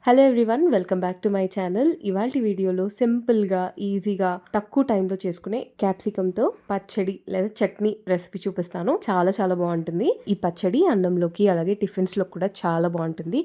Hello everyone, welcome back to my channel. ఇవాల్టి వీడియోలో సింపుల్గా ఈజీగా తక్కువ టైంలో చేసుకునే క్యాప్సికమ్తో పచ్చడి లేదా చట్నీ రెసిపీ చూపిస్తాను. చాలా చాలా బాగుంటుంది. ఈ పచ్చడి అన్నంలోకి అలాగే టిఫిన్స్లో కూడా చాలా బాగుంటుంది.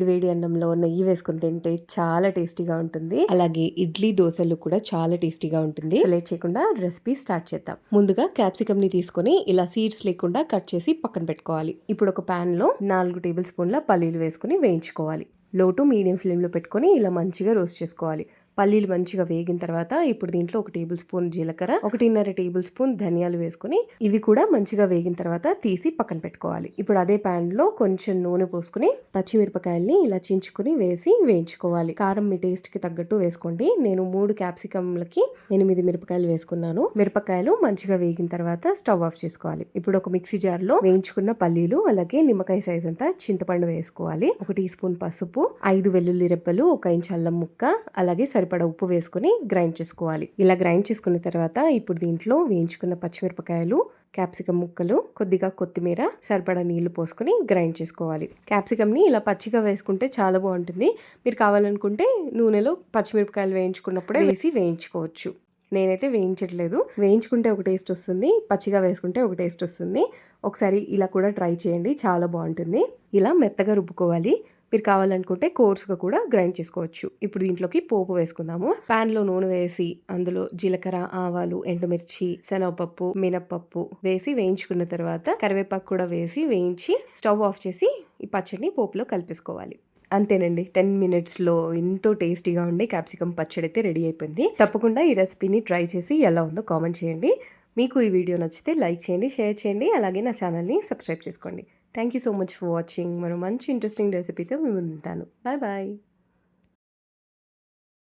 వేడి అన్నంలో నెయ్యి వేసుకుని తింటే చాలా టేస్టీగా ఉంటుంది. అలాగే ఇడ్లీ దోశలు కూడా చాలా టేస్టీగా ఉంటుంది. సో లేట్ చేయకుండా రెసిపీ స్టార్ట్ చేద్దాం. ముందుగా క్యాప్సికమ్ ని తీసుకొని ఇలా సీడ్స్ లేకుండా కట్ చేసి పక్కన పెట్టుకోవాలి. ఇప్పుడు ఒక ప్యాన్ లో 4 టేబుల్ స్పూన్ల పల్లీలు వేసుకుని వేయించుకోవాలి. లో టు మీడియం ఫ్లేమ్లో పెట్టుకొని ఇలా మంచిగా రోస్ట్ చేసుకోవాలి. పల్లీలు మంచిగా వేగిన తర్వాత ఇప్పుడు దీంట్లో 1 టేబుల్ స్పూన్ జీలకర్ర, 1.5 టేబుల్ స్పూన్ ధనియాలు వేసుకుని ఇవి కూడా మంచిగా వేగిన తర్వాత తీసి పక్కన పెట్టుకోవాలి. ఇప్పుడు అదే ప్యాన్ లో కొంచెం నూనె పోసుకుని పచ్చిమిరపకాయల్ని ఇలా చించుకుని వేసి వేయించుకోవాలి. కారం మీ టేస్ట్ కి తగ్గట్టు వేసుకోండి. నేను 3 క్యాప్సికమ్లకి 8 మిరపకాయలు వేసుకున్నాను. మిరపకాయలు మంచిగా వేగిన తర్వాత స్టవ్ ఆఫ్ చేసుకోవాలి. ఇప్పుడు ఒక మిక్సీ జార్ లో వేయించుకున్న పల్లీలు అలాగే నిమ్మకాయ సైజ్ అంతా చింతపండు వేసుకోవాలి. 1 టీ స్పూన్ పసుపు, 5 వెల్లుల్లి రెబ్బలు, 1 ఇంచ్ అల్లం ముక్క, అలాగే సరిపడా ఉప్పు వేసుకుని గ్రైండ్ చేసుకోవాలి. ఇలా గ్రైండ్ చేసుకున్న తర్వాత ఇప్పుడు దీంట్లో వేయించుకున్న పచ్చిమిరపకాయలు, క్యాప్సికమ్ ముక్కలు, కొద్దిగా కొత్తిమీర, సరిపడా నీళ్లు పోసుకొని గ్రైండ్ చేసుకోవాలి. క్యాప్సికమ్ని ఇలా పచ్చిగా వేసుకుంటే చాలా బాగుంటుంది. మీరు కావాలనుకుంటే నూనెలో పచ్చిమిరపకాయలు వేయించుకున్నప్పుడే వేసి వేయించుకోవచ్చు. నేనైతే వేయించట్లేదు. వేయించుకుంటే ఒక టేస్ట్ వస్తుంది, పచ్చిగా వేసుకుంటే ఒక టేస్ట్ వస్తుంది. ఒకసారి ఇలా కూడా ట్రై చేయండి, చాలా బాగుంటుంది. ఇలా మెత్తగా రుబ్బుకోవాలి. మీరు కావాలనుకుంటే కోర్స్గా కూడా గ్రైండ్ చేసుకోవచ్చు. ఇప్పుడు దీంట్లోకి పోపు వేసుకుందాము. ప్యాన్ లో నూనె వేసి అందులో జీలకర్ర, ఆవాలు, ఎండుమిర్చి, శనగపప్పు, మినప్పప్పు వేసి వేయించుకున్న తర్వాత కరివేపాకు కూడా వేసి వేయించి స్టవ్ ఆఫ్ చేసి ఈ పచ్చడిని పోపులో కలిపేసుకోవాలి. అంతేనండి, 10 మినిట్స్లో ఎంతో టేస్టీగా ఉండే క్యాప్సికమ్ పచ్చడి అయితే రెడీ అయిపోయింది. తప్పకుండా ఈ రెసిపీని ట్రై చేసి ఎలా ఉందో కామెంట్ చేయండి. మీకు ఈ వీడియో నచ్చితే లైక్ చేయండి, షేర్ చేయండి, అలాగే నా ఛానల్ని సబ్స్క్రైబ్ చేసుకోండి. Thank you so much for watching. మరో మంచి ఇంట్రెస్టింగ్ రెసిపీతో మీ ముందు ఉంటాను. Bye bye.